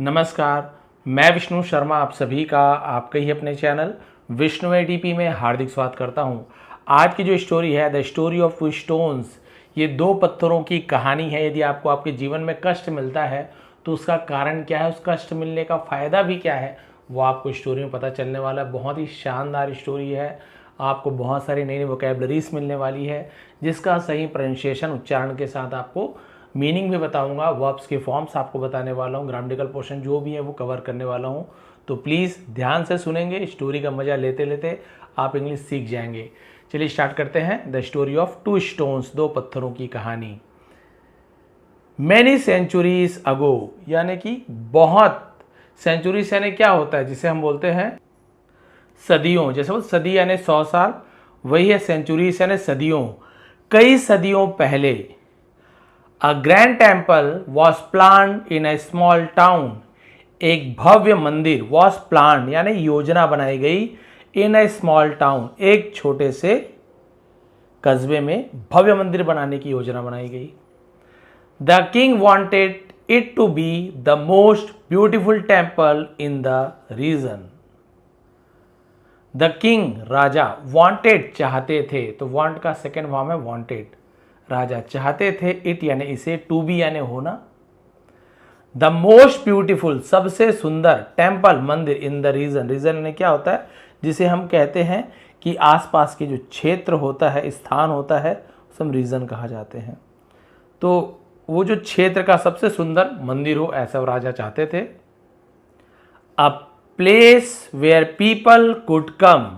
नमस्कार, मैं विष्णु शर्मा आप सभी का आपके ही अपने चैनल विष्णु एडीपी में हार्दिक स्वागत करता हूं। आज की जो स्टोरी है the story of two stones, ये दो पत्थरों की कहानी है। यदि आपको आपके जीवन में कष्ट मिलता है तो उसका कारण क्या है, उस कष्ट मिलने का फ़ायदा भी क्या है, वो आपको स्टोरी में पता चलने वाला है। बहुत ही शानदार स्टोरी है। आपको बहुत सारी नई नई वोकैबलरीज मिलने वाली है जिसका सही प्रोनाउंसिएशन उच्चारण के साथ आपको मीनिंग भी बताऊंगा, वर्ब्स के फॉर्म्स आपको बताने वाला हूँ, ग्रामेटिकल पोर्शन जो भी है वो कवर करने वाला हूँ। तो प्लीज़ ध्यान से सुनेंगे, स्टोरी का मज़ा लेते लेते आप इंग्लिश सीख जाएंगे। चलिए स्टार्ट करते हैं the story of two stones, दो पत्थरों की कहानी। मैनी सेंचुरीज अगो, यानी कि बहुत, सेंचुरीज यानी क्या होता है जिसे हम बोलते हैं सदियों। जैसे वो सदी यानी 100 साल, वही है सेंचुरीज यानी सदियों। कई सदियों पहले A grand temple was planned in a small town. एक भव्य मंदिर was planned यानी योजना बनाई गई in a small town, एक छोटे से कस्बे में भव्य मंदिर बनाने की योजना बनाई गई। The king wanted it to be the most beautiful temple in the region. The king Raja wanted चाहते थे, तो want का सेकेंड फॉर्म है wanted। राजा चाहते थे, इट यानी इसे, टू बी यानी होना। द मोस्ट ब्यूटीफुल सबसे सुंदर, टेम्पल मंदिर, इन द रीजन, रीजन यानी क्या होता है, जिसे हम कहते हैं कि आसपास के जो क्षेत्र होता है, स्थान होता है, उसे हम रीजन कहा जाते हैं। तो वो जो क्षेत्र का सबसे सुंदर मंदिर हो, ऐसा वो राजा चाहते थे। A place where people could come,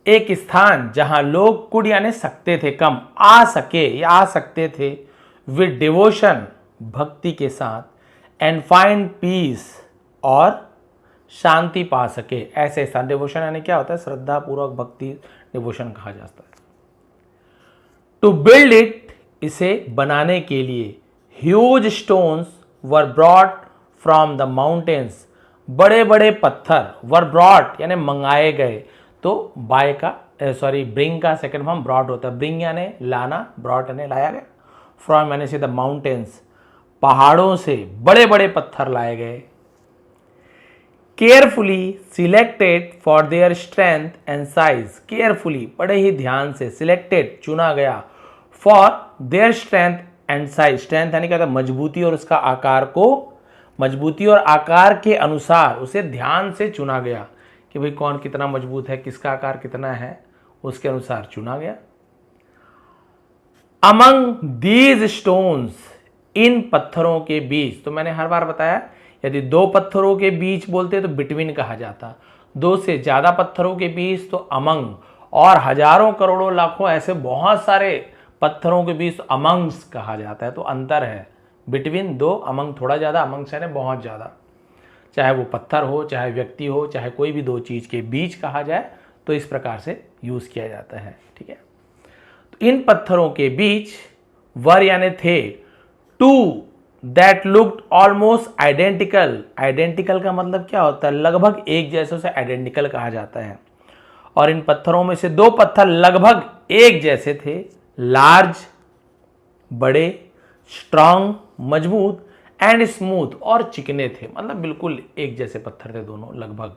एक स्थान जहां लोग कुड यानी सकते थे, कम आ सके या आ सकते थे, विद डिवोशन भक्ति के साथ, एंड फाइंड पीस और शांति पा सके, ऐसे स्थान। डिवोशन यानी क्या होता है, श्रद्धा पूर्वक भक्ति, डिवोशन कहा जाता है। टू बिल्ड इट, इसे बनाने के लिए, huge stones were brought from the mountains, बड़े बड़े पत्थर, वर ब्रॉट यानी मंगाए गए, तो बाय का ब्रिंग का सेकंड फॉर्म ब्रॉट होता है। ब्रिंग यानी लाना, ब्रॉट यानी लाया गया, फ्रॉम यानी से द माउंटेन्स, पहाड़ों से बड़े बड़े पत्थर लाए गए। Carefully selected for their strength and size, carefully बड़े ही ध्यान से, सिलेक्टेड चुना गया, for their strength and size, strength यानी क्या होता है, मजबूती और उसका आकार को, मजबूती और आकार के अनुसार उसे ध्यान से चुना गया कि भाई कौन कितना मजबूत है, किसका आकार कितना है, उसके अनुसार चुना गया। अमंग दीज स्टोन्स, इन पत्थरों के बीच, तो मैंने हर बार बताया यदि दो पत्थरों के बीच बोलते तो बिटवीन कहा जाता, दो से ज्यादा पत्थरों के बीच तो अमंग, और हजारों करोड़ों लाखों ऐसे बहुत सारे पत्थरों के बीच तो अमंग्स कहा जाता है। तो अंतर है बिटवीन, दो, अमंग थोड़ा ज्यादा, अमंग्स यानी बहुत ज्यादा। चाहे वो पत्थर हो, चाहे व्यक्ति हो, चाहे कोई भी दो चीज के बीच कहा जाए तो इस प्रकार से यूज किया जाता है। ठीक है, तो इन पत्थरों के बीच वर यानी थे, two that looked almost identical, identical का मतलब क्या होता है, लगभग एक जैसे, से आइडेंटिकल कहा जाता है। और इन पत्थरों में से दो पत्थर लगभग एक जैसे थे, लार्ज बड़े, स्ट्रांग मजबूत, एंड स्मूथ और चिकने थे, मतलब बिल्कुल एक जैसे पत्थर थे दोनों लगभग।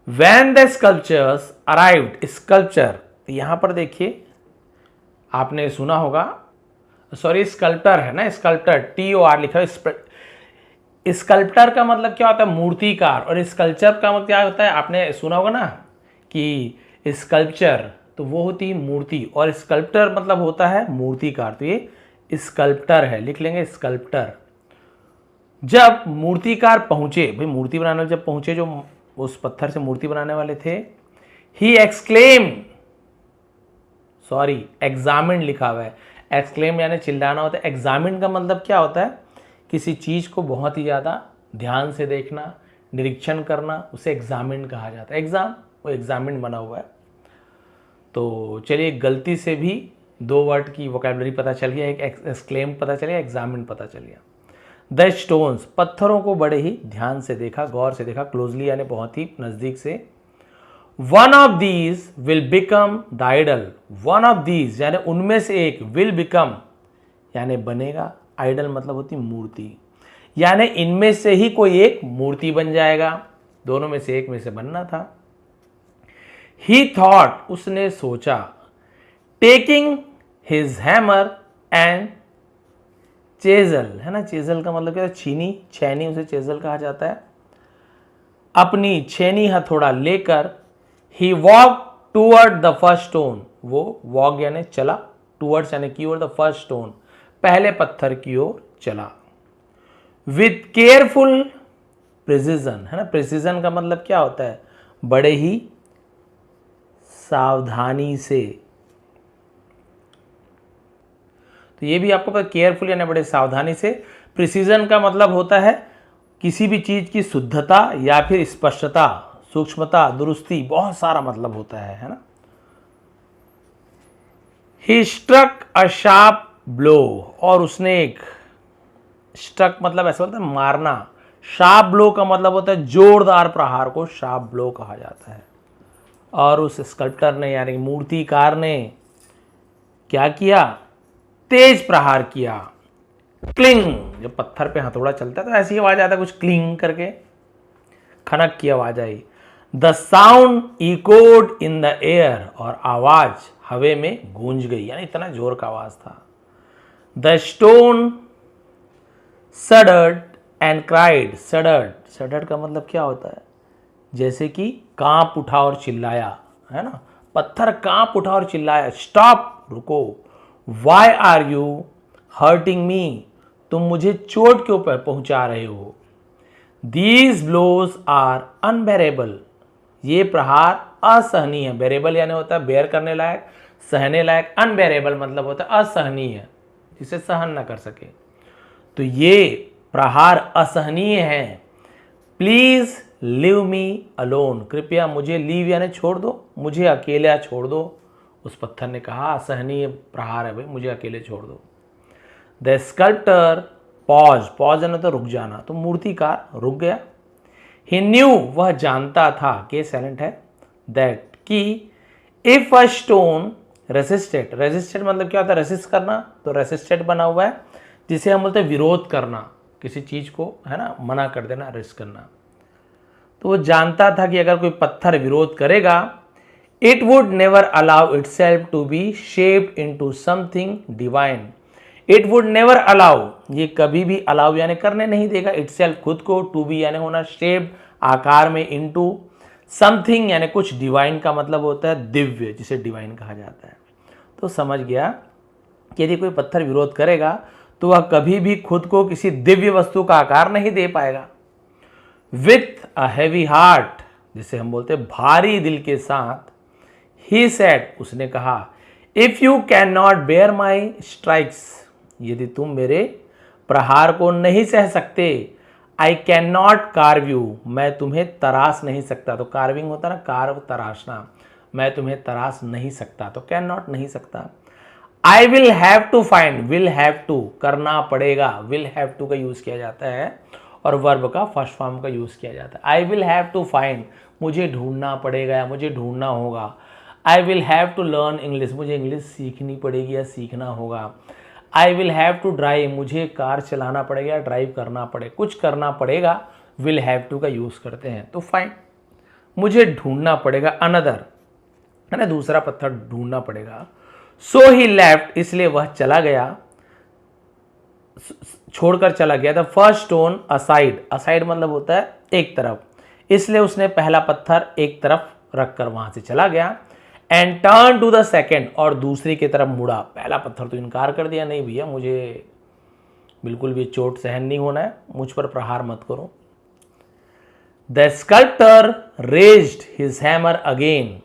When the sculptures arrived, sculpture, यहां पर देखिए आपने सुना होगा, सॉरी स्कल्प्टर है ना, स्कल्प्टर TOR लिखा है। स्कल्प्टर का मतलब क्या होता है, मूर्तिकार, और स्कल्पचर का मतलब क्या होता है, आपने सुना होगा ना कि स्कल्पचर तो वो होती है मूर्ति, और स्कल्प्टर मतलब होता है मूर्तिकार, तो ये स्कल्प्टर है, लिख लेंगे स्कल्प्टर। जब मूर्तिकार पहुंचे, भाई मूर्ति बनाने वाले जब पहुंचे, जो उस पत्थर से मूर्ति बनाने वाले थे, ही एक्सक्लेम, सॉरी एग्जामिन लिखा हुआ है, एक्सक्लेम यानी चिल्लाना होता है, एग्जामिन का मतलब क्या होता है, किसी चीज को बहुत ही ज्यादा ध्यान से देखना, निरीक्षण करना, उसे एग्जामिन कहा जाता है। एग्जाम, वो एग्जामिन बना हुआ है। तो चलिए गलती से भी दो वर्ड की वोकैबुलरी पता चल गया, एक एक्सक्लेम पता चल गया, एग्जामिन पता चल गया। द स्टोन्स, पत्थरों को बड़े ही ध्यान से देखा, गौर से देखा, क्लोजली यानी बहुत ही नजदीक से। One of these will become the idol, one of these यानी उनमें से एक, विल बिकम यानी बनेगा, आइडल मतलब होती मूर्ति। यानी इनमें से ही कोई एक मूर्ति बन जाएगा, दोनों में से एक में से बनना था। ही थॉट, उसने सोचा, टेकिंग हिज हैमर एंड चेजल, है ना, चेजल का मतलब क्या है, छीनी, छैनी उसे चेजल कहा जाता है, अपनी छेनी हथौड़ा लेकर he walk toward the first stone, वो वॉक यानी चला, टूवर्ड्स यानी की ओर, द फर्स्ट स्टोन पहले पत्थर की ओर चला। विथ केयरफुल प्रिसीजन, है ना, प्रिसीजन का मतलब क्या होता है, बड़े ही सावधानी से, तो ये भी आपको पता, केयरफुल यानी बड़े सावधानी से। प्रिसीजन का मतलब होता है किसी भी चीज की शुद्धता या फिर स्पष्टता, सूक्ष्मता, दुरुस्ती, बहुत सारा मतलब होता है ना। He struck a sharp blow, और उसने एक, स्ट्रक मतलब ऐसा होता है मारना, शार्प ब्लो का मतलब होता है जोरदार प्रहार को शार्प ब्लो कहा जाता है। और उस स्कल्प्टर ने यानी मूर्तिकार ने क्या किया, तेज प्रहार किया। क्लिंग, जब पत्थर पे हथौड़ा चलता है तो ऐसी आवाज आता है कुछ क्लिंग करके, खनक की आवाज आई। The sound echoed in the air, और आवाज हवे में गूंज गई, यानी इतना जोर का आवाज था। द स्टोन सडर्ड एंड क्राइड, सडर्ड, सडर्ड का मतलब क्या होता है, जैसे कि कांप उठा और चिल्लाया, है ना, पत्थर कांप उठा और चिल्लाया, स्टॉप, रुको, why are you hurting me, तुम मुझे चोट क्यों पहुंचा रहे हो। दीज ब्लोज आर अनबेरेबल, ये प्रहार असहनीय है, बेरेबल यानी होता है बेयर करने लायक, सहने लायक, अनबेरेबल मतलब होता है असहनीय, जिसे सहन ना कर सके, तो ये प्रहार असहनीय है। प्लीज लीव मी अलोन, कृपया मुझे लीव यानी छोड़ दो, मुझे अकेला छोड़ दो। उस पत्थर ने कहा असहनीय प्रहार है भाई, मुझे अकेले छोड़ दो। द स्कल्प्टर पॉज, पॉज यानी तो रुक जाना, तो मूर्तिकार रुक गया। ही न्यू, वह जानता था, के साइलेंट है, दैट कि if a stone resisted, resisted मतलब क्या होता है, रेसिस्ट करना, तो रेसिस्टेड बना हुआ है जिसे हम बोलते हैं विरोध करना, किसी चीज को, है ना, मना कर देना, रेस्ट करना। तो वो जानता था कि अगर कोई पत्थर विरोध करेगा, it would never allow itself to be shaped into something divine, it would never allow, ये कभी भी अलाउ यानी करने नहीं देगा, इटसेल्फ खुद को, टू बी यानी होना, शेप्ड आकार में, इनटू समथिंग यानी कुछ, डिवाइन का मतलब होता है दिव्य, जिसे डिवाइन कहा जाता है। तो समझ गया कि यदि कोई पत्थर विरोध करेगा तो वह कभी भी खुद को किसी दिव्य वस्तु का आकार नहीं दे पाएगा। विथ अ हैवी हार्ट, जिसे हम बोलते हैं भारी दिल के साथ, ही सेड, उसने कहा, if you can not bear my strikes, यदि तुम मेरे प्रहार को नहीं सह सकते, I can not carve you, मैं तुम्हें तराश नहीं सकता, तो कार्विंग होता है ना, कार्व तराशना, मैं तुम्हें तराश नहीं सकता, तो कैन नॉट नहीं सकता। I will have to find, will have to करना पड़ेगा, विल हैव टू का यूज किया जाता है और वर्ब का फर्स्ट फॉर्म का यूज किया जाता है। I will have to find, मुझे ढूंढना पड़ेगा या मुझे ढूंढना होगा। I will have to learn English, मुझे इंग्लिश सीखनी पड़ेगी या सीखना होगा। I will have to drive, मुझे कार चलाना पड़ेगा या ड्राइव करना पड़ेगा, कुछ करना पड़ेगा, विल हैव टू का यूज करते हैं। तो फाइंड, मुझे ढूंढना पड़ेगा, अनदर, है ना, दूसरा पत्थर ढूंढना पड़ेगा। सो ही लेफ्ट, इसलिए वह चला गया, छोड़कर चला गया। The first stone aside, aside मतलब होता है एक तरफ, इसलिए उसने पहला पत्थर एक तरफ रखकर वहां से चला गया। And turn to the second, और दूसरी की तरफ मुड़ा। पहला पत्थर तो इनकार कर दिया, नहीं भैया मुझे बिल्कुल भी चोट सहन नहीं होना है, मुझ पर प्रहार मत करो। The sculptor raised his hammer again,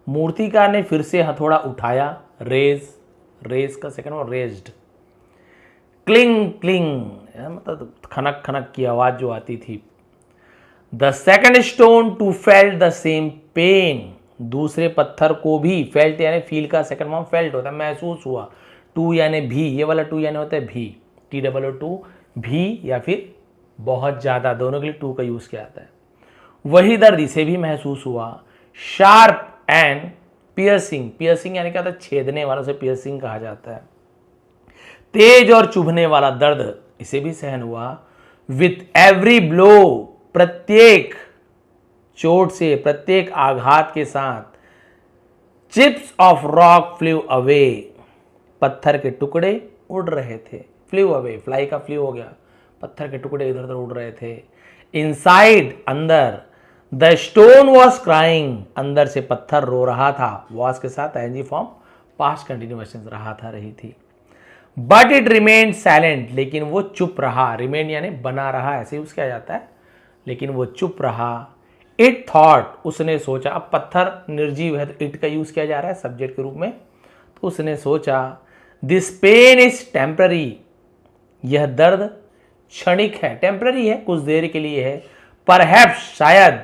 मूर्तिकार ने फिर से हथौड़ा उठाया, रेज, रेज का सेकंड और रेज्ड। क्लिंग क्लिंग मतलब खनक खनक की आवाज जो आती थी। The second stone too felt the same pain, दूसरे पत्थर को भी, फेल्ट यानी फील का सेकंड फॉर्म फेल्ट होता है, महसूस हुआ। टू यानी भी, ये वाला टू यानी होता है भी, TOO भी, या फिर बहुत ज्यादा, दोनों के लिए टू का यूज किया जाता है। वही दर्द इसे भी महसूस हुआ। शार्प एंड पियर्सिंग, पियर्सिंग यानी क्या होता है, छेदने वाला, से पियर्सिंग कहा जाता है। तेज और चुभने वाला दर्द इसे भी सहन हुआ। विथ एवरी ब्लो, प्रत्येक चोट से, प्रत्येक आघात के साथ, chips of rock flu away, पत्थर के टुकड़े उड़ रहे थे। फ्लू अवे, फ्लाई का फ्लू हो गया, पत्थर के टुकड़े इधर उधर उड़ रहे थे। इनसाइड, अंदर, द स्टोन वॉज क्राइंग, अंदर से पत्थर रो रहा था। वॉज के साथ आईएनजी फॉर्म पास्ट कंटिन्यूएशन रहा था, रही थी। बट इट रिमेन्ड साइलेंट, लेकिन वो चुप रहा। रिमेन यानी बना रहा, ऐसे यूज किया जाता है, लेकिन वो चुप रहा। इट थॉट, उसने सोचा। अब पत्थर निर्जीव है तो इट का यूज किया जा रहा है सब्जेक्ट के रूप में, तो उसने सोचा दिस पेन इज टेम्पररी, यह दर्द क्षणिक है, टेम्पररी है, कुछ देर के लिए है। परहैप्स, शायद,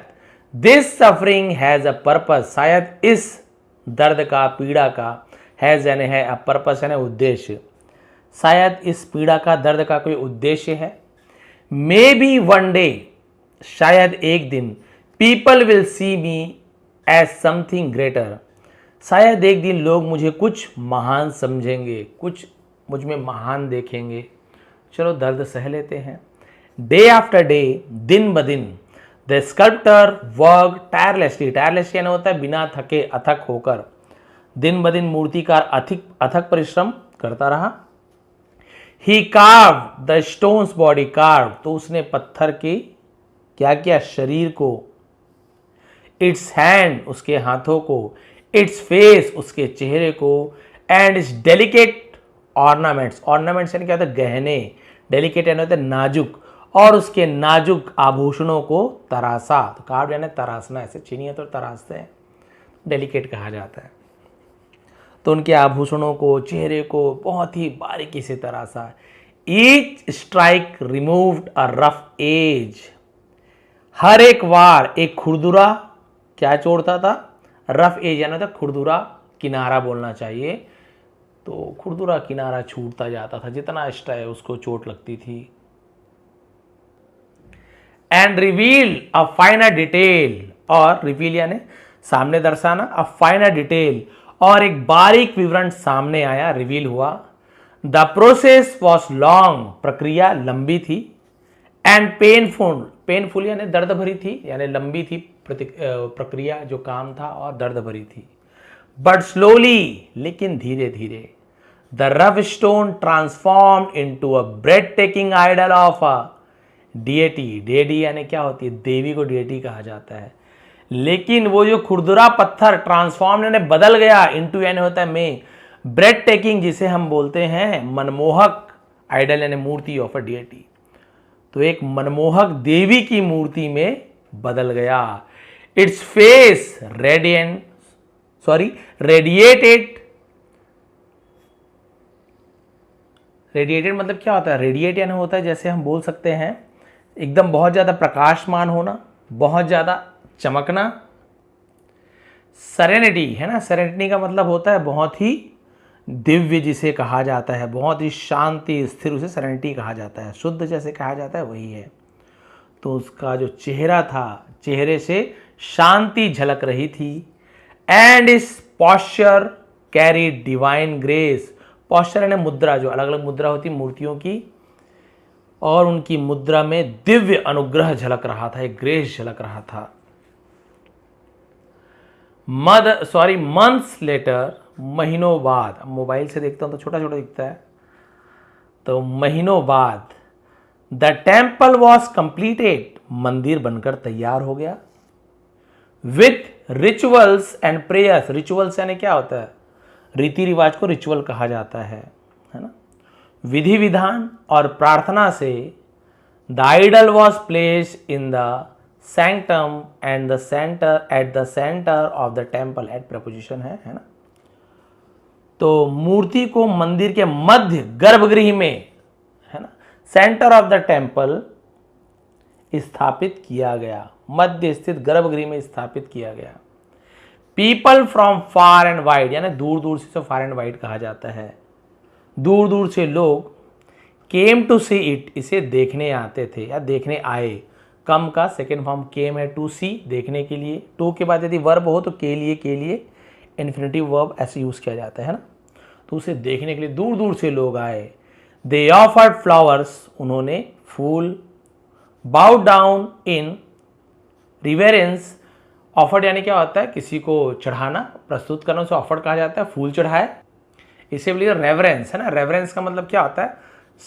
this suffering has a purpose, शायद इस दर्द का, पीड़ा का, हैज यानी है, अ पर्पस यानी उद्देश्य, शायद इस पीड़ा का, दर्द का कोई उद्देश्य है। मे बी वन डे, शायद एक दिन, people will see me as something greater, शायद एक दिन लोग मुझे कुछ महान समझेंगे, कुछ मुझ में महान देखेंगे। चलो दर्द सह लेते हैं। डे आफ्टर डे, दिन ब दिन, the sculptor work tirelessly, tirelessly यानी होता है बिना थके, अथक होकर। दिन ब दिन मूर्तिकार अथक परिश्रम करता रहा। He carve the stone's body, carve तो उसने पत्थर के क्या किया, शरीर को, इट्स हैंड उसके हाथों को, इट्स फेस उसके चेहरे को, and it's delicate ornaments, ornaments यानी क्या होता है, गहने, डेलिकेट यानी होता है नाजुक, और उसके नाजुक आभूषणों को तरासा। तो कार्व यानी तरासना, ऐसे छीनिए तो तरासते हैं, डेलिकेट कहा जाता है। तो उनके आभूषणों को, चेहरे को बहुत ही बारीकी से तरासा। Each strike removed a rough edge, हर एक वार एक खुरदुरा क्या छोड़ता था, रफ एज यानी था खुरदुरा किनारा बोलना चाहिए, तो खुरदुरा किनारा छूटता जाता था, जितना स्ट्राइक उसको चोट लगती थी। एंड रिवील अ फाइनर डिटेल, और रिवील यानी सामने दर्शाना, अ फाइनर डिटेल और एक बारीक विवरण सामने आया, रिवील हुआ। द प्रोसेस वॉज लॉन्ग, प्रक्रिया लंबी थी। एंड पेनफुल, पेनफुल यानी दर्द भरी थी, यानी लंबी थी प्रक्रिया जो काम था, और दर्द भरी थी। बट स्लोली, लेकिन धीरे धीरे, the rough stone transform into a breathtaking idol of a deity, deity यानी क्या होती है, देवी को डेटी कहा जाता है। लेकिन वो जो खुरदुरा पत्थर ट्रांसफॉर्म यानी बदल गया, इनटू यानी होता है में, ब्रेड टेकिंग जिसे हम बोलते हैं मनमोहक, आइडल यानी मूर्ति ऑफ अ डिएटी, तो एक मनमोहक देवी की मूर्ति में बदल गया। Its face radiant, radiated, radiated मतलब क्या होता है, रेडिएट यानी होता है जैसे हम बोल सकते हैं एकदम बहुत ज्यादा प्रकाशमान होना, बहुत ज्यादा चमकना। सेरेनिटी है ना, सेरेनिटी का मतलब होता है बहुत ही दिव्य जिसे कहा जाता है, बहुत ही शांति स्थिर, उसे सेरेनिटी कहा जाता है, शुद्ध जैसे कहा जाता है वही है। तो उसका जो चेहरा था, चेहरे से शांति झलक रही थी। And its posture carry divine grace, posture यानी मुद्रा, जो अलग अलग मुद्रा होती मूर्तियों की, और उनकी मुद्रा में दिव्य अनुग्रह झलक रहा था, एक ग्रेस झलक रहा था। मंथ्स लेटर, महीनों बाद, मोबाइल से देखता हूं तो छोटा छोटा दिखता है, तो महीनों बाद, द टेम्पल वॉज कंप्लीटेड, मंदिर बनकर तैयार हो गया। With rituals and prayers, rituals यानी क्या होता है, रीति रिवाज को रिचुअल कहा जाता है ना, विधि विधान और प्रार्थना से, the idol was placed in the sanctum and the centre, at the centre of the temple, at preposition है ना। तो मूर्ति को मंदिर के मध्य गर्भगृह में, है ना, सेंटर ऑफ द टेम्पल स्थापित किया गया, मध्य स्थित गर्भगृह में स्थापित किया गया। People from far and wide, यानी दूर दूर से, फार एंड वाइड कहा जाता है, दूर दूर से लोग केम टू सी इट, इसे देखने आते थे या देखने आए। कम का सेकेंड फॉर्म केम है, टू सी देखने के लिए, टू के बाद यदि वर्ब हो तो के लिए इन्फिनिटिव वर्ब ऐसे यूज किया जाता है ना, तो उसे देखने के लिए दूर दूर से लोग आए। दे ऑफर्ड फ्लावर्स, उन्होंने फूल बाउ डाउन इन रिवेरेंस। ऑफर्ड यानी क्या होता है, किसी को चढ़ाना, प्रस्तुत करना, उसे ऑफर्ड कहा जाता है, फूल चढ़ाए। इसे बोलिए रेवरेंस, है ना। रेवरेंस का मतलब क्या होता है,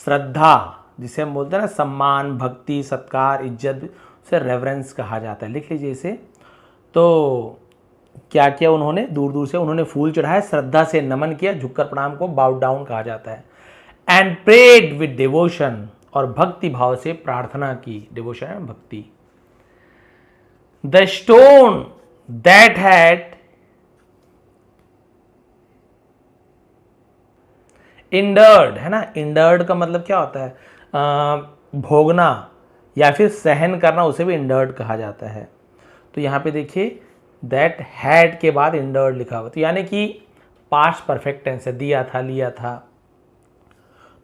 श्रद्धा, जिसे हम बोलते हैं ना सम्मान, भक्ति, सत्कार, इज्जत, उसे रेवरेंस कहा जाता है। लिख लीजिए इसे। तो क्या किया उन्होंने, दूर दूर से उन्होंने फूल चढ़ाए, श्रद्धा से नमन किया, झुककर प्रणाम को बाउ डाउन कहा जाता है। एंड प्रेड विद डिवोशन, और भक्ति भाव से प्रार्थना की। डिवोशन है भक्ति। The stone that had hindered, है ना। इंडर्ड का मतलब क्या होता है, भोगना या फिर सहन करना, उसे भी इंडर्ड कहा जाता है। तो यहाँ पे देखिए दैट हैड के बाद इंडर्ड लिखा हुआ, तो यानी कि पास्ट परफेक्ट टेंस है, दिया था, लिया था।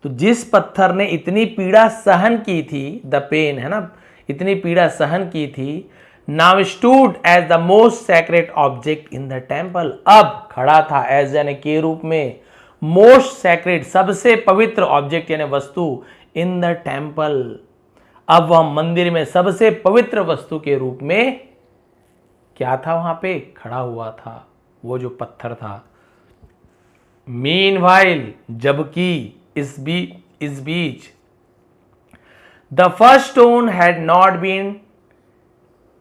तो जिस पत्थर ने इतनी पीड़ा सहन की थी, द पेन, है ना, इतनी पीड़ा सहन की थी, now stood as the most sacred object in the temple, अब खड़ा था एज यानी के रूप में, मोस्ट सैक्रेड सबसे पवित्र ऑब्जेक्ट यानी वस्तु, इन द टेम्पल, अब वह मंदिर में सबसे पवित्र वस्तु के रूप में क्या था, वहां पे खड़ा हुआ था, वो जो पत्थर था। मीनवाइल, जबकि इस बीच the first stone had not been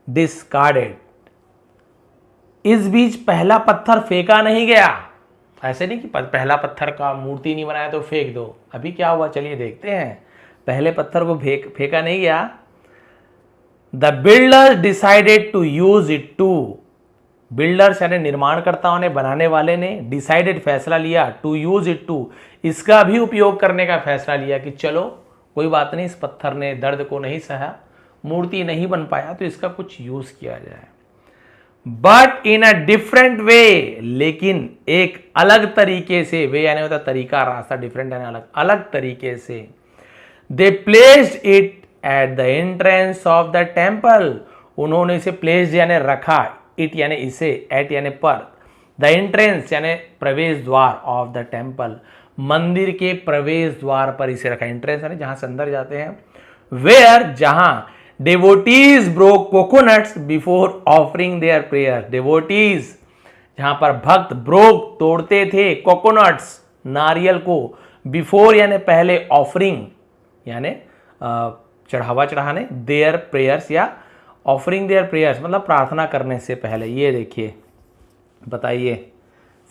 discarded, इस बीच पहला पत्थर फेंका नहीं गया। ऐसे नहीं कि पहला पत्थर का मूर्ति नहीं बनाया तो फेंक दो। अभी क्या हुआ, चलिए देखते हैं। पहले पत्थर को फेंका नहीं गया। The builders decided to use it to, builders यानी निर्माणकर्ताओं ने, बनाने वाले ने, डिसाइडेड फैसला लिया, टू यूज इट टू, इसका भी उपयोग करने का फैसला लिया कि चलो कोई बात नहीं, इस पत्थर ने दर्द को नहीं सहा, मूर्ति नहीं बन पाया, तो इसका कुछ यूज किया जाए। But in a different way, लेकिन एक अलग तरीके से, वे यानी होता तरीका, रास्ता, डिफरेंट यानी अलग, अलग तरीके से। They placed it at the entrance of the temple, उन्होंने इसे प्लेस्ड यानी रखा, इट यानी इसे, एट यानी पर, द एंट्रेंस यानी प्रवेश द्वार, ऑफ द टेम्पल, मंदिर के प्रवेश द्वार पर इसे रखा। एंट्रेंस यानी जहां से अंदर जाते हैं। वेयर, जहां devotees broke coconuts before offering their prayer, devotees जहां पर भक्त ब्रोक तोड़ते थे, कोकोनट्स नारियल को, बिफोर यानी पहले, ऑफरिंग यानी चढ़ावा चढ़ाने, देयर प्रेयर्स या ऑफरिंग देयर प्रेयर्स मतलब प्रार्थना करने से पहले। ये देखिए, बताइए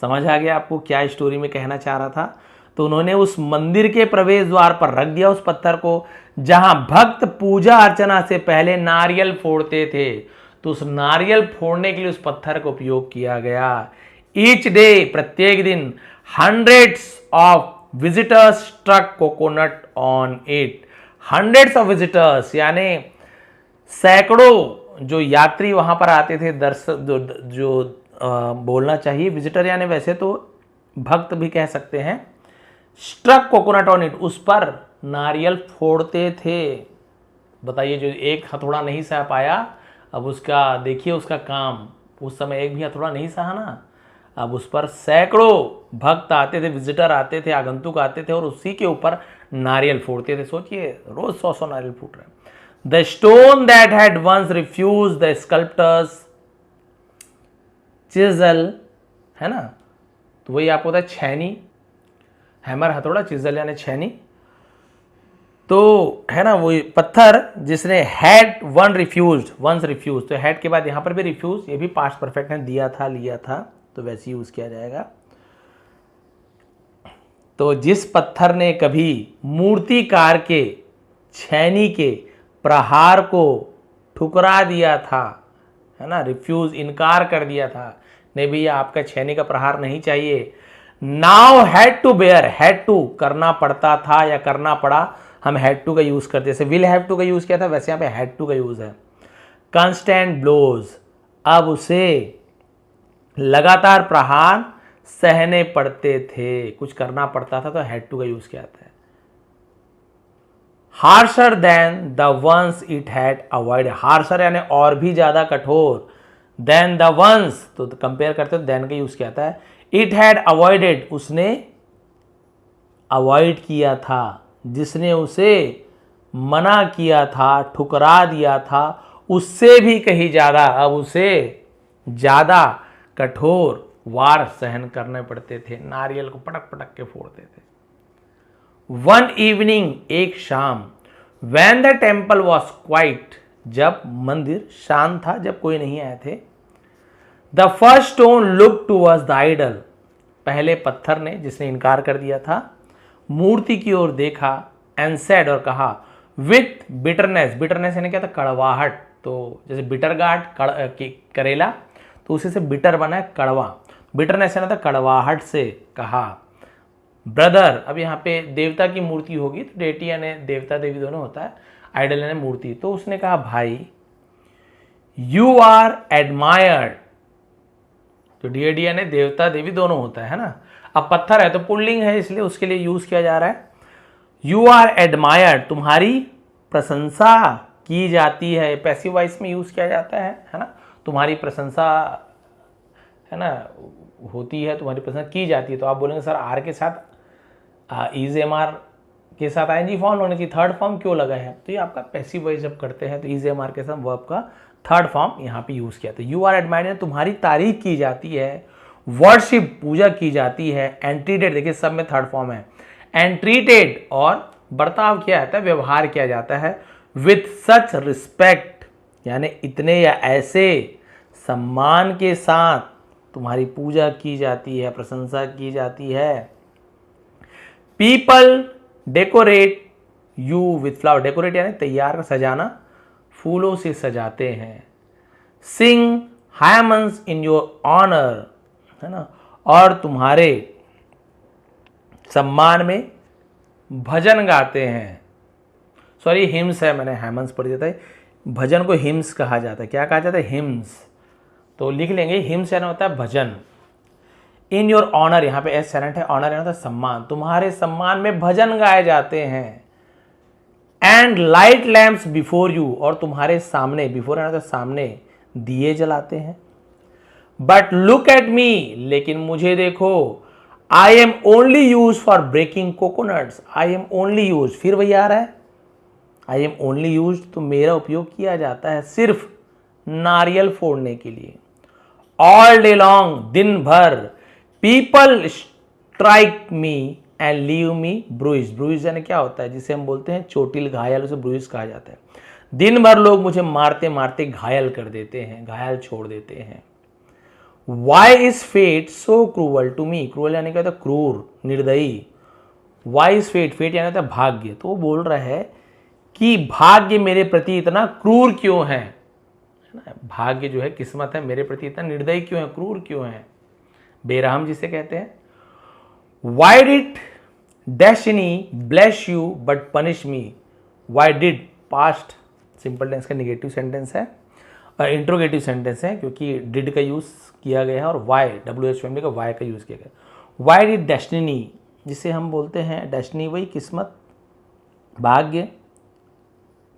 समझ आ गया आपको क्या स्टोरी में कहना चाह रहा था। तो उन्होंने उस मंदिर के प्रवेश द्वार पर रख दिया उस पत्थर को, जहां भक्त पूजा अर्चना से पहले नारियल फोड़ते थे, तो उस नारियल फोड़ने के लिए उस पत्थर का उपयोग किया गया। ईच डे, प्रत्येक दिन, hundreds of visitors struck coconut on it, hundreds of visitors यानी सैकड़ों जो यात्री वहां पर आते थे, दर्शक जो बोलना चाहिए विजिटर यानी वैसे तो भक्त भी कह सकते हैं, स्ट्रक कोकोनट ऑन इट, उस पर नारियल फोड़ते थे। बताइए, जो एक हथौड़ा नहीं सह पाया, अब उसका देखिए उसका काम, उस समय एक भी हथौड़ा नहीं सहा ना, अब उस पर सैकड़ों भक्त आते थे, विजिटर आते थे, आगंतुक आते थे और उसी के ऊपर नारियल फोड़ते थे। सोचिए रोज 100 नारियल फूट रहे। The stone that had once refused the sculptor's chisel, है ना, तो वही आपको होता है छैनी, हैमर हथौड़ा, चिजल यानी छैनी, तो है ना वही पत्थर जिसने had one refused, once refused, तो हैड के बाद यहां पर भी रिफ्यूज, ये भी पास्ट परफेक्ट है, दिया था, लिया था, तो वैसे यूज किया जाएगा। तो जिस पत्थर ने कभी मूर्तिकार के छैनी के प्रहार को ठुकरा दिया था, है ना, रिफ्यूज, इनकार कर दिया था, नहीं भैया आपका छैनी का प्रहार नहीं चाहिए। Now had to bear, had to करना पड़ता था या करना पड़ा, हम हैड टू का यूज करते, जैसे विल हैव टू का यूज किया था वैसे यहां पे हैड टू का यूज है। कांस्टेंट ब्लोज, अब उसे लगातार प्रहार सहने पड़ते थे, कुछ करना पड़ता था तो हैड टू का यूज किया था। Harsher than the ones it had avoid, harsher यानी और भी ज्यादा कठोर, देन द वंस तो कंपेयर करते हो देन का यूज किया था। इट हैड अवॉइडेड, उसने अवॉइड किया था, जिसने उसे मना किया था, ठुकरा दिया था, उससे भी कहीं ज़्यादा अब उसे ज़्यादा कठोर वार सहन करने पड़ते थे। नारियल को पटक पटक के फोड़ते थे। वन इवनिंग, एक शाम, when the temple was quiet, जब मंदिर शांत था, जब कोई नहीं आए थे। The first stone look towards the idol, पहले पत्थर ने, जिसने इनकार कर दिया था, मूर्ति की ओर देखा। एंड सेड, और कहा, विथ बिटरनेस, बिटरनेस यानी क्या था, कड़वाहट। तो जैसे बिटर गार्ड करेला, तो उसी से बिटर बना है कड़वा। बिटरनेस यानी था कड़वाहट से कहा, ब्रदर, अब यहाँ पे देवता की मूर्ति होगी तो डेटी यानी देवता देवी दोनों होता है, आइडल यानी मूर्ति। तो उसने कहा, भाई, यू आर एडमायर्ड, तो डीएडी यानी देवता देवी दोनों होता है ना। अब पत्थर है तो पुल्लिंग है, इसलिए उसके लिए यूज किया जा रहा है। यू आर एडमायर्ड, तुम्हारी प्रशंसा की जाती है, पैसिव वॉइस में यूज किया जाता है ना। तुम्हारी प्रशंसा है ना होती है, तुम्हारी प्रशंसा की जाती है। तो आप बोलेंगे सर आर के साथ इज एम आर के साथ आईएनजी फॉर्म होनी चाहिए, थर्ड फॉर्म क्यों लगा है? तो ये आपका पैसिव वॉइस जब करते हैं तो इज एम आर के साथ वर्ब का थर्ड फॉर्म यहाँ पे यूज किया। तो यू आर एडमायर्ड, तुम्हारी तारीफ की जाती है, वर्शिप पूजा की जाती है, एंड ट्रीटेड, देखिए सब में थर्ड फॉर्म है, एंड ट्रीटेड और बर्ताव किया जाता है, व्यवहार किया जाता है, विथ सच रिस्पेक्ट यानी इतने या ऐसे सम्मान के साथ तुम्हारी पूजा की जाती है, प्रशंसा की जाती है। People decorate you with flower, decorate यानी तैयार, सजाना, फूलों से सजाते हैं। सिंग हायमन्स इन योर ऑनर, है ना, और तुम्हारे सम्मान में भजन गाते हैं। सॉरी हिम्स है, मैंने हायमन्स पढ़ दिया था। भजन को हिम्स कहा जाता है। क्या कहा जाता है? हिम्स। तो लिख लेंगे, हिम्स यानी होता है भजन। इन योर ऑनर, यहाँ पे एस साइलेंट है, ऑनर यानी होता है सम्मान, तुम्हारे सम्मान में भजन गाए जाते हैं। And light lamps before you, और तुम्हारे सामने, बिफोर यानी होता है सामने, दिए जलाते हैं। बट लुक एट मी, लेकिन मुझे देखो, I am only use for breaking coconuts, I am only use, फिर वही आ रहा है, आई एम ओनली यूज, तो मेरा उपयोग किया जाता है सिर्फ नारियल फोड़ने के लिए। ऑल डे लॉन्ग, दिन भर, people strike me and leave me bruised, bruised यानी क्या होता है, जिसे हम बोलते हैं चोटिल, घायल, उसे ब्रूइज कहा जाता है। दिन भर लोग मुझे मारते मारते घायल कर देते हैं, घायल छोड़ देते हैं। Why is fate so cruel to me? Cruel यानी क्या होता है? क्रूर, निर्दयी। Why is fate? फेट यानी होता है भाग्य। तो वो बोल रहा है कि भाग्य मेरे प्रति इतना क्रूर क्यों है ना, भाग्य जो है, किस्मत है, मेरे प्रति इतना निर्दयी क्यों है, क्रूर क्यों है, बेरहम जिसे कहते हैं। Why did destiny bless you but punish me? Why did past simple tense का नेगेटिव सेंटेंस है, इंट्रोगेटिव सेंटेंस है, क्योंकि डिड का यूज किया गया है और वाई, WH फैमिली का वाई का यूज किया गया। वाई डिड डेस्टिनी, जिसे हम बोलते हैं डेस्टिनी, वही किस्मत, भाग्य,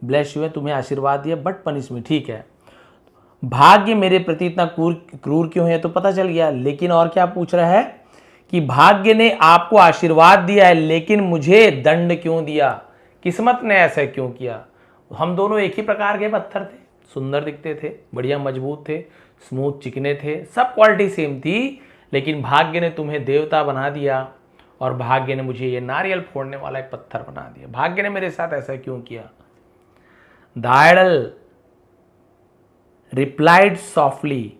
ब्लेस यू है, तुम्हें आशीर्वाद दिया, बट पनिश मी, ठीक है। भाग्य मेरे प्रति इतना क्रूर क्यों है तो पता चल गया, लेकिन और क्या पूछ रहा है कि भाग्य ने आपको आशीर्वाद दिया है लेकिन मुझे दंड क्यों दिया, किस्मत ने ऐसा क्यों किया। हम दोनों एक ही प्रकार के पत्थर थे, सुंदर दिखते थे, बढ़िया मजबूत थे, स्मूथ चिकने थे, सब क्वालिटी सेम थी, लेकिन भाग्य ने तुम्हें देवता बना दिया और भाग्य ने मुझे ये नारियल फोड़ने वाला एक पत्थर बना दिया। भाग्य ने मेरे साथ ऐसा क्यों किया। द आइडल रिप्लाइड सॉफ्टली,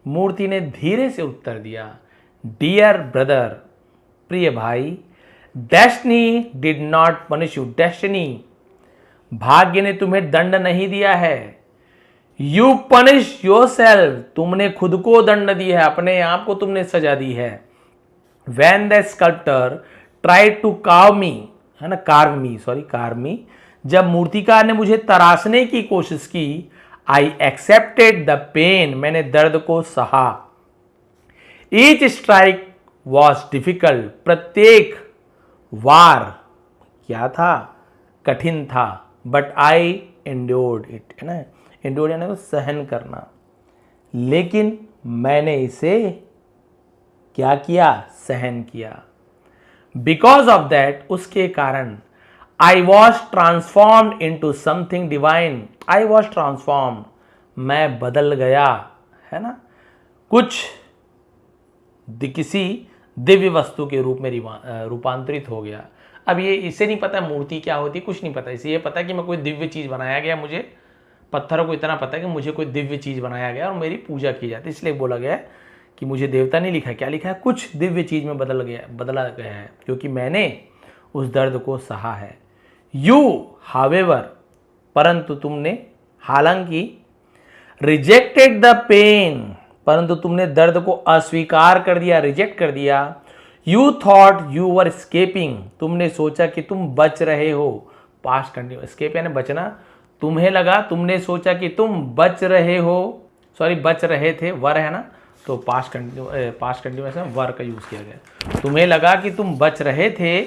मूर्ति ने धीरे से उत्तर दिया, डियर ब्रदर, प्रिय भाई, destiny did not punish you, destiny, भाग्य ने तुम्हें दंड नहीं दिया है। यू पनिश योरसेल्फ, तुमने खुद को दंड दिया है, अपने आप को तुमने सजा दी है। When the sculptor tried to carve me, है ना, carve me, जब मूर्तिकार ने मुझे तराशने की कोशिश की, I accepted the pain, मैंने दर्द को सहा। Each strike was difficult, प्रत्येक वार क्या था, कठिन था, but I endured it, है ना, endure यानी सहन करना, लेकिन मैंने इसे क्या किया, सहन किया। बिकॉज ऑफ दैट, उसके कारण, I was transformed into something divine, I was transformed, मैं बदल गया, है ना, कुछ किसी दिव्य वस्तु के रूप में रूपांतरित हो गया। अब ये इसे नहीं पता मूर्ति क्या होती, कुछ नहीं पता, इसे ये पता कि मैं कोई दिव्य चीज़ बनाया गया, मुझे पत्थरों को इतना पता है कि मुझे कोई दिव्य चीज़ बनाया गया और मेरी पूजा की जाती है, इसलिए बोला गया है कि मुझे देवता नहीं लिखा है, क्या लिखा है, कुछ दिव्य चीज़ में बदला गया है, क्योंकि मैंने उस दर्द को सहा है। यू हावेवर, परंतु तुमने, हालांकि, रिजेक्टेड द पेन, परंतु तुमने दर्द को अस्वीकार कर दिया, रिजेक्ट कर दिया। You thought you were escaping, तुमने सोचा कि तुम बच रहे हो, पास्ट कंटिन्यूअस, स्केप यानी बचना, तुम्हें लगा, तुमने सोचा कि तुम बच रहे हो, सॉरी बच रहे थे, वर है ना, तो पास्ट कंटिन्यूअस में वर का यूज किया गया, तुम्हें लगा कि तुम बच रहे थे।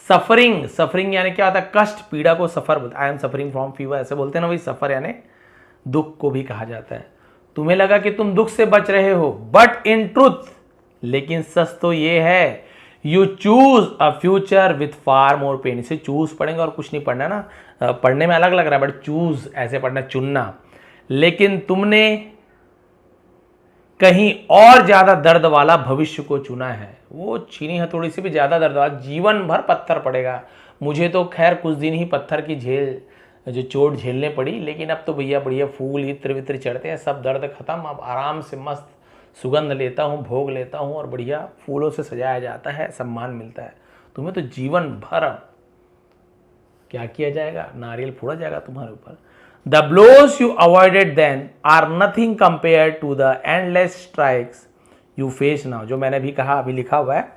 सफरिंग, सफरिंग यानी क्या होता है, कष्ट, पीड़ा को सफर बोलते, I am suffering from fever ऐसे बोलते हैं ना, वही सफर यानी दुख को भी कहा जाता है। तुम्हें लगा कि तुम दुख से बच रहे हो, बट इन ट्रुथ, लेकिन सच तो ये है, you choose a future with far more pen, इसे चूज पढ़ेंगे और कुछ नहीं पढ़ना ना, पढ़ने में अलग लग रहा है बट चूज ऐसे पढ़ना, चुनना, लेकिन तुमने कहीं और ज्यादा दर्द वाला भविष्य को चुना है, वो चीनी हथौड़ी से भी ज्यादा दर्द वाला, जीवन भर पत्थर पड़ेगा। मुझे तो खैर कुछ दिन ही पत्थर की जो चोट झेलने पड़ी, लेकिन अब तो भैया बढ़िया फूल इत्र वित्र चढ़ते हैं, सब दर्द खत्म, अब आराम से मस्त सुगंध लेता हूँ, भोग लेता हूँ और बढ़िया फूलों से सजाया जाता है, सम्मान मिलता है। तुम्हें तो जीवन भर क्या किया जाएगा, नारियल फोड़ा जाएगा तुम्हारे ऊपर। The blows you avoided then are nothing compare to the endless strikes you face now, जो मैंने भी कहा, अभी लिखा हुआ है,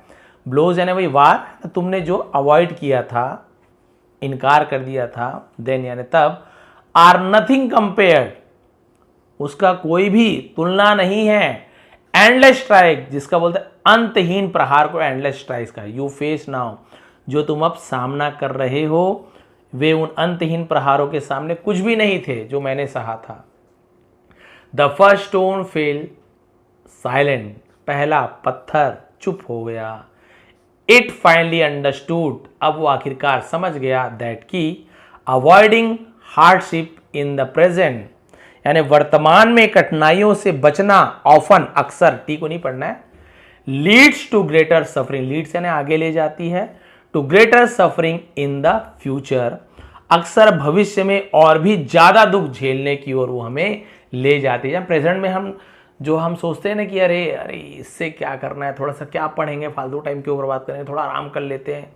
ब्लोज यानी वही वार, तुमने जो अवॉइड किया था, इनकार कर दिया था, देन यानी तब, आर नथिंग कंपेयर्ड, उसका कोई भी तुलना नहीं है, एंडलेस स्ट्राइक, जिसका बोलते हैं अंतहीन प्रहार को एंडलेस स्ट्राइक का, यू फेस नाउ, जो तुम अब सामना कर रहे हो, वे उन अंतहीन प्रहारों के सामने कुछ भी नहीं थे जो मैंने सहा था। The first stone fail silent, पहला पत्थर चुप हो गया। इट फाइनली अंडरस्टूड, अब वो आखिरकार समझ गया, दैट की avoiding hardship in the present, यानी वर्तमान में कठिनाइयों से बचना, ऑफन, अक्सर, टी को नहीं पढ़ना है, leads to greater suffering, leads यानी आगे ले जाती है, to greater suffering in the future, अक्सर भविष्य में और भी ज्यादा दुख झेलने की ओर वो हमें ले जाती है। प्रेजेंट में हम सोचते हैं ना कि अरे अरे इससे क्या करना है, थोड़ा सा क्या पढ़ेंगे, फालतू टाइम क्यों बर्बाद करेंगे, थोड़ा आराम कर लेते हैं,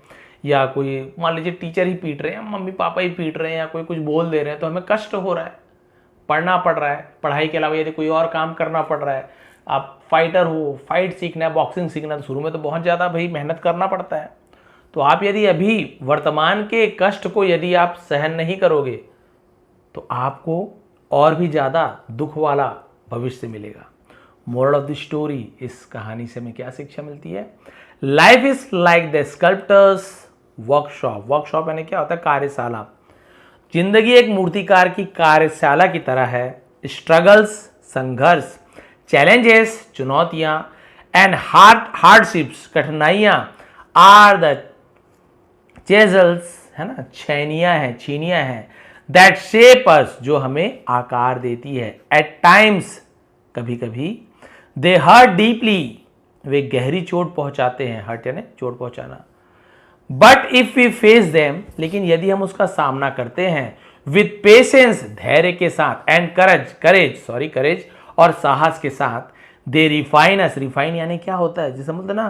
या कोई मान लीजिए टीचर ही पीट रहे हैं, मम्मी पापा ही पीट रहे हैं, या कोई कुछ बोल दे रहे हैं, तो हमें कष्ट हो रहा है, पढ़ना पड़ रहा है, पढ़ाई के अलावा यदि कोई और काम करना पड़ रहा है, आप फाइटर हो, फाइट सीखना है, बॉक्सिंग सीखना है, तो शुरू में तो बहुत ज़्यादा भाई मेहनत करना पड़ता है। तो आप यदि अभी वर्तमान के कष्ट को यदि आप सहन नहीं करोगे तो आपको और भी ज़्यादा दुख वाला भविष्य मिलेगा। मोरल ऑफ द स्टोरी, इस कहानी से हमें क्या शिक्षा मिलती है? Life is like the sculptors workshop, workshop यानी क्या होता है, कार्यशाला। जिंदगी एक मूर्तिकार की कार्यशाला की तरह है। स्ट्रगल्स, संघर्ष, चैलेंजेस, चुनौतियां, एंड हार्डशिप्स, कठिनाइयां, आर द चेजल्स, है ना, छेनियां हैं, चीनियां हैं, दैट शेप अस, जो हमें आकार देती है। एट टाइम्स, कभी कभी, दे हर्ट डीपली, वे गहरी चोट पहुंचाते हैं, हर्ट यानी चोट पहुंचाना। But if we face them, लेकिन यदि हम उसका सामना करते हैं, विद पेशेंस, धैर्य के साथ, एंड करेज और साहस के साथ, दे रिफाइन अस, रिफाइन यानी क्या होता है, जैसे मतलब ना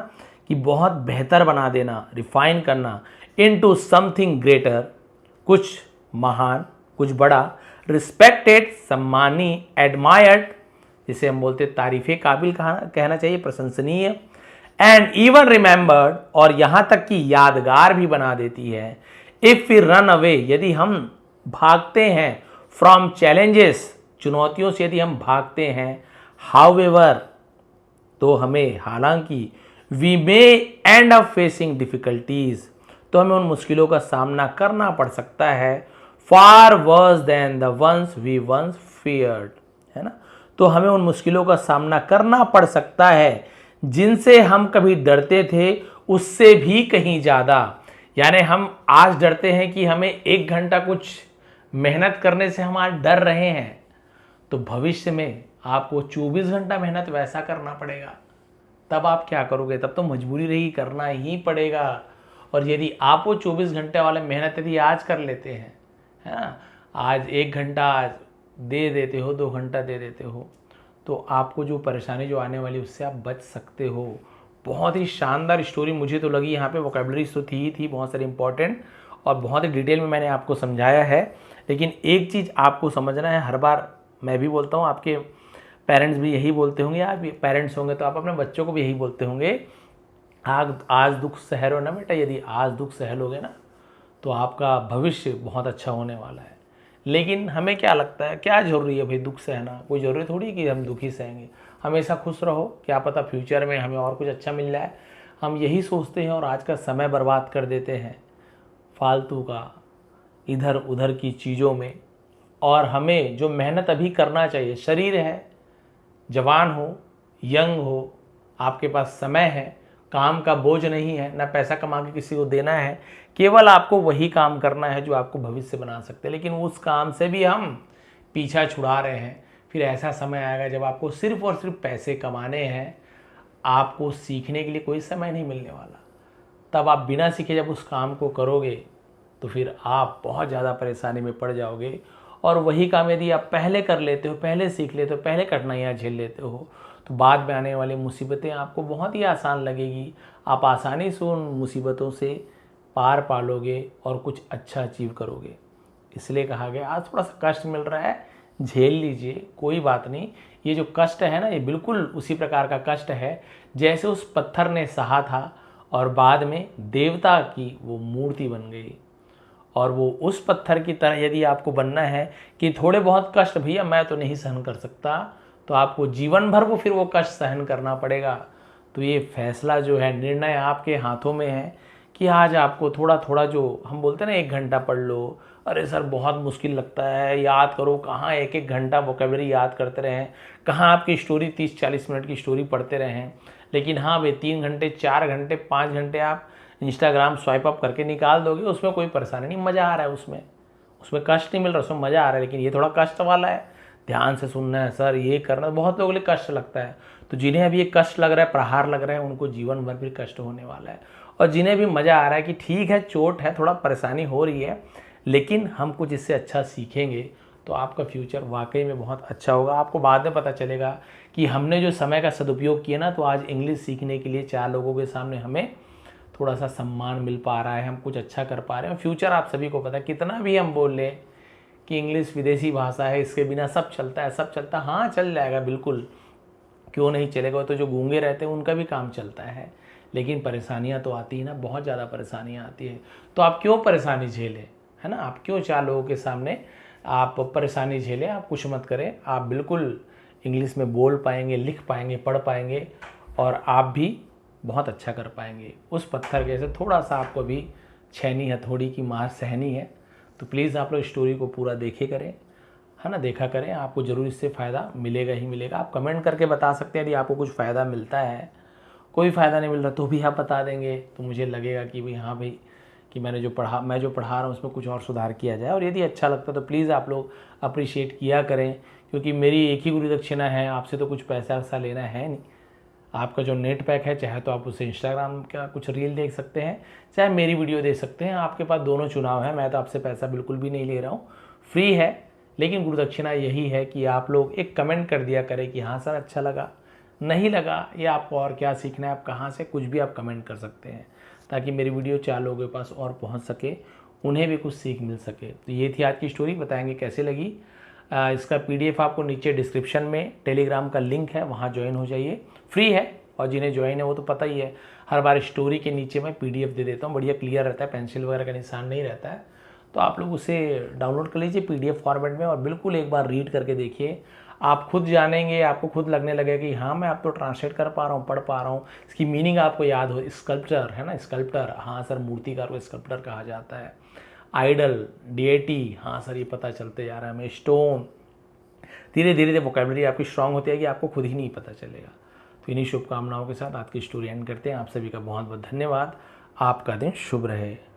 कि बहुत बेहतर बना देना, रिफाइन करना, इनटू समथिंग ग्रेटर, कुछ महान, कुछ बड़ा, रिस्पेक्टेड, सम्मानी, एडमायर्ड, जिसे हम बोलते तारीफे काबिल कहना चाहिए, प्रशंसनीय, एंड इवन रिमेंबर्ड, और यहां तक कि यादगार भी बना देती है। इफ वी रन अवे, यदि हम भागते हैं, फ्रॉम चैलेंजेस, चुनौतियों से यदि हम भागते हैं, हाउएवर, तो हमें, हालांकि, we may end up facing difficulties, तो हमें उन मुश्किलों का सामना करना पड़ सकता है, far worse than the ones we once feared, है ना, तो हमें उन मुश्किलों का सामना करना पड़ सकता है जिनसे हम कभी डरते थे, उससे भी कहीं ज्यादा। यानी हम आज डरते हैं कि हमें 1 घंटा कुछ मेहनत करने से हम आज डर रहे हैं, तो भविष्य में आपको 24 घंटा मेहनत वैसा करना पड़ेगा। तब आप क्या करोगे? तब तो मजबूरी रहेगी, करना ही पड़ेगा। और यदि आप वो 24 घंटे वाले मेहनत यदि आज कर लेते हैं, है ना, आज 1 घंटा आज दे देते हो, 2 घंटा दे देते हो, तो आपको जो परेशानी जो आने वाली उससे आप बच सकते हो। बहुत ही शानदार स्टोरी मुझे तो लगी। यहाँ पे वोकेबलरीज तो थी बहुत सारी इंपॉर्टेंट, और बहुत ही डिटेल में मैंने आपको समझाया है। लेकिन एक चीज़ आपको समझना है, हर बार मैं भी बोलता हूँ, आपके पेरेंट्स भी यही बोलते होंगे, आप पेरेंट्स होंगे तो आप अपने बच्चों को भी यही बोलते होंगे, आज दुख सहरो ना बेटा, यदि आज दुख सह लोगे ना तो आपका भविष्य बहुत अच्छा होने वाला है। लेकिन हमें क्या लगता है, क्या ज़रूरी है भाई दुख सहना? कोई ज़रूरी थोड़ी कि हम दुख ही सहेंगे। हमेशा खुश रहो, क्या पता फ्यूचर में हमें और कुछ अच्छा मिल जाए। हम यही सोचते हैं और आज का समय बर्बाद कर देते हैं फालतू का, इधर उधर की चीज़ों में। और हमें जो मेहनत अभी करना चाहिए, शरीर है, जवान हो, यंग हो, आपके पास समय है, काम का बोझ नहीं है, ना पैसा कमा के किसी को देना है, केवल आपको वही काम करना है जो आपको भविष्य बना सकते हैं। लेकिन उस काम से भी हम पीछा छुड़ा रहे हैं। फिर ऐसा समय आएगा जब आपको सिर्फ और सिर्फ पैसे कमाने हैं, आपको सीखने के लिए कोई समय नहीं मिलने वाला। तब आप बिना सीखे जब उस काम को करोगे तो फिर आप बहुत ज़्यादा परेशानी में पड़ जाओगे। और वही काम यदि आप पहले कर लेते हो, पहले सीख लेते हो, पहले कठिनाइयाँ झेल लेते हो, तो बाद में आने वाली मुसीबतें आपको बहुत ही आसान लगेगी। आप आसानी से उन मुसीबतों से पार पालोगे और कुछ अच्छा अचीव करोगे। इसलिए कहा गया आज थोड़ा सा कष्ट मिल रहा है, झेल लीजिए, कोई बात नहीं। ये जो कष्ट है ना, ये बिल्कुल उसी प्रकार का कष्ट है जैसे उस पत्थर ने सहा था और बाद में देवता की वो मूर्ति बन गई। और वो उस पत्थर की तरह यदि आपको बनना है कि थोड़े बहुत कष्ट भैया मैं तो नहीं सहन कर सकता, तो आपको जीवन भर वो फिर वो कष्ट सहन करना पड़ेगा। तो ये फैसला जो है, निर्णय आपके हाथों में है कि आज आपको थोड़ा थोड़ा, जो हम बोलते हैं ना 1 घंटा पढ़ लो, अरे सर बहुत मुश्किल लगता है, याद करो, कहाँ 1-1 घंटा वोकेबलरी याद करते रहें, कहाँ आपकी स्टोरी 30-40 मिनट की स्टोरी पढ़ते रहें। लेकिन हाँ भाई 3 घंटे, 4 घंटे, 5 घंटे आप इंस्टाग्राम स्वाइप अप करके निकाल दोगे, उसमें कोई परेशानी नहीं, मज़ा आ रहा है, उसमें कष्ट नहीं मिल रहा, उसमें मज़ा आ रहा है। लेकिन ये थोड़ा कष्ट वाला है, ध्यान से सुनना है सर, ये करना, बहुत लोगों के लिए कष्ट लगता है। तो जिन्हें अभी ये कष्ट लग रहा है, प्रहार लग रहा है, उनको जीवन भर भी कष्ट होने वाला है। और जिन्हें भी मज़ा आ रहा है कि ठीक है, चोट है, थोड़ा परेशानी हो रही है, लेकिन हम कुछ इससे अच्छा सीखेंगे, तो आपका फ्यूचर वाकई में बहुत अच्छा होगा। आपको बाद में पता चलेगा कि हमने जो समय का सदुपयोग किया ना, तो आज इंग्लिश सीखने के लिए 4 लोगों के सामने हमें थोड़ा सा सम्मान मिल पा रहा है, हम कुछ अच्छा कर पा रहे हैं। फ्यूचर आप सभी को पता है, कितना भी हम बोल लें कि इंग्लिश विदेशी भाषा है, इसके बिना सब चलता है, सब चलता है, हाँ चल जाएगा बिल्कुल, क्यों नहीं चलेगा। तो जो गूंगे रहते हैं उनका भी काम चलता है, लेकिन परेशानियाँ तो आती है ना, बहुत ज़्यादा परेशानियाँ आती है। तो आप क्यों परेशानी झेलें, है ना, आप क्यों 4 लोगों के सामने आप परेशानी झेलें, आप कुछ मत करें। आप बिल्कुल इंग्लिश में बोल पाएंगे, लिख पाएंगे, पढ़ पाएंगे, और आप भी बहुत अच्छा कर पाएंगे। उस पत्थर के जैसे थोड़ा सा आपको भी छैनी हथौड़ी की मार सहनी है। तो प्लीज़ आप लोग स्टोरी को पूरा देखे करें, है ना, देखा करें, आपको ज़रूर इससे फ़ायदा मिलेगा ही मिलेगा। आप कमेंट करके बता सकते हैं यदि आपको कुछ फ़ायदा मिलता है। कोई फ़ायदा नहीं मिल रहा तो भी आप बता देंगे, तो मुझे लगेगा कि भाई हाँ भाई, कि मैं जो पढ़ा रहा हूँ उसमें कुछ और सुधार किया जाए। और यदि अच्छा लगता तो प्लीज़ आप लोग अप्रिशिएट किया करें, क्योंकि मेरी एक ही गुरु दक्षिणा है, आपसे तो कुछ पैसा वैसा लेना है नहीं। आपका जो नेट पैक है, चाहे तो आप उससे इंस्टाग्राम का कुछ रील देख सकते हैं, चाहे मेरी वीडियो देख सकते हैं, आपके पास दोनों चुनाव है। मैं तो आपसे पैसा बिल्कुल भी नहीं ले रहा हूँ, फ्री है। लेकिन गुरु दक्षिणा यही है कि आप लोग एक कमेंट कर दिया करें कि हाँ सर अच्छा लगा, नहीं लगा, या आपको और क्या सीखना है, आप कहाँ से, कुछ भी आप कमेंट कर सकते हैं, ताकि मेरी वीडियो 4 लोगों के पास और पहुँच सके, उन्हें भी कुछ सीख मिल सके। तो ये थी आज की स्टोरी, बताएंगे कैसे लगी। इसका PDF आपको नीचे डिस्क्रिप्शन में टेलीग्राम का लिंक है, वहाँ ज्वाइन हो जाइए, फ्री है। और जिन्हें ज्वाइन है वो तो पता ही है, हर बार स्टोरी के नीचे मैं PDF दे देता हूँ, बढ़िया क्लियर रहता है, पेंसिल वगैरह का निशान नहीं रहता है। तो आप लोग उसे डाउनलोड कर लीजिए PDF फॉर्मेट में, और बिल्कुल एक बार रीड करके देखिए, आप खुद जानेंगे, आपको खुद लगने लगेगा कि हाँ मैं आप तो ट्रांसलेट कर पा रहा हूँ, पढ़ पा रहा हूँ, इसकी मीनिंग आपको याद हो। स्कल्प्चर है ना, स्कल्प्टर, हाँ सर मूर्तिकार को स्कल्प्टर कहा जाता है। आइडल, डिएटी, हाँ सर ये पता चलते जा रहा है हमें। स्टोन, धीरे धीरे वोकेबलरी आपकी स्ट्रांग होती है कि आपको खुद ही नहीं पता चलेगा। तो इन्हीं शुभकामनाओं के साथ आज की स्टोरी एंड करते हैं। आप सभी का बहुत बहुत धन्यवाद। आपका दिन शुभ रहे।